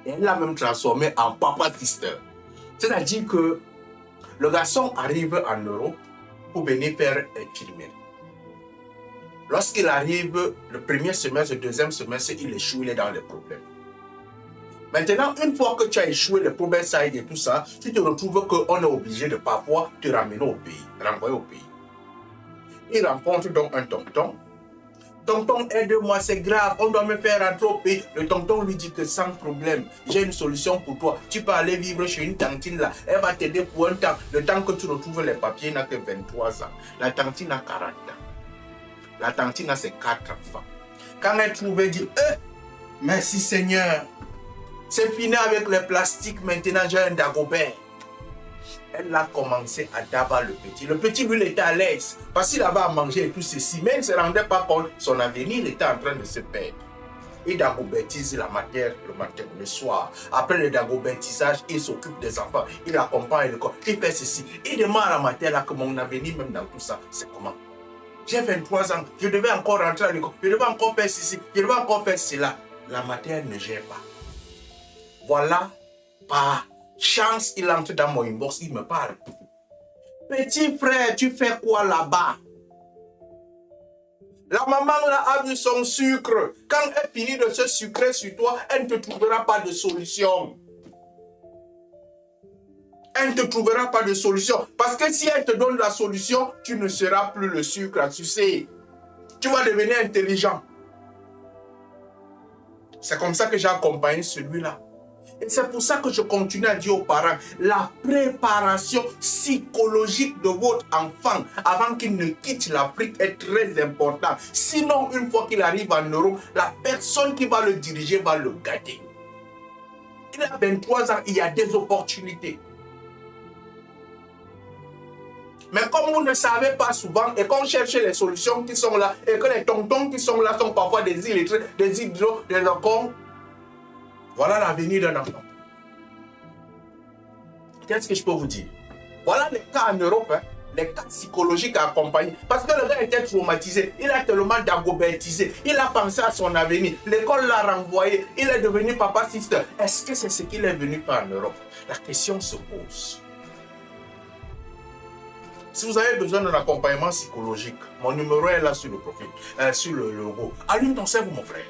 Et elle l'a même transformé en papa sister. C'est-à-dire que le garçon arrive en Europe pour venir faire infirmière. Lorsqu'il arrive, le premier semestre, le deuxième semestre, il échoue, il est dans les problèmes. Maintenant, une fois que tu as échoué, le problème ça et tout ça, tu te retrouves qu'on est obligé de parfois te ramener au pays, renvoyer au pays. Il rencontre donc un tonton. Tonton, aide-moi, c'est grave, on doit me faire rentrer au pays. Le tonton lui dit que sans problème, j'ai une solution pour toi. Tu peux aller vivre chez une tantine là, elle va t'aider pour un temps. Le temps que tu retrouves les papiers, il n'a que 23 ans. La tantine a 40 ans. La tantine a ses 4 enfants. Quand elle trouve, elle dit, merci Seigneur. C'est fini avec les plastiques, maintenant j'ai un Dagobert. Elle a commencé à d'avoir le petit. Le petit, lui, il était à l'aise. Parce qu'il avait à manger et tout ceci. Mais il ne se rendait pas compte. Son avenir était en train de se perdre. Il dagobertise la matière le matin, le soir. Après le dagobertisage, il s'occupe des enfants. Il accompagne l'école. Il fait ceci. Il demande à la matière là que mon avenir, même dans tout ça, c'est comment? J'ai 23 ans. Je devais encore rentrer à l'école. Je devais encore faire ceci. Je devais encore faire cela. La matière ne gère pas. Voilà, par chance, il entre dans mon inbox, il me parle. Petit frère, tu fais quoi là-bas? La maman là a vu son sucre. Quand elle finit de se sucrer sur toi, elle ne te trouvera pas de solution. Elle ne te trouvera pas de solution. Parce que si elle te donne la solution, tu ne seras plus le sucre, tu sais. Tu vas devenir intelligent. C'est comme ça que j'ai accompagné celui-là. Et c'est pour ça que je continue à dire aux parents, la préparation psychologique de votre enfant avant qu'il ne quitte l'Afrique est très importante. Sinon, une fois qu'il arrive en Europe, la personne qui va le diriger va le gâter. Il a 23 ans, il y a des opportunités. Mais comme vous ne savez pas souvent et qu'on cherche les solutions qui sont là et que les tontons qui sont là sont parfois des illettrés, des idiots, des cons, voilà l'avenir d'un enfant. Qu'est-ce que je peux vous dire? Voilà les cas en Europe, les cas psychologiques à accompagner. Parce que le gars était traumatisé, il a tellement dagobertisé, il a pensé à son avenir, l'école l'a renvoyé, il est devenu papa sister. Est-ce que c'est ce qu'il est venu faire en Europe? La question se pose. Si vous avez besoin d'un accompagnement psychologique, mon numéro est là sur le profil, sur le logo. Allume ton cerveau, mon frère.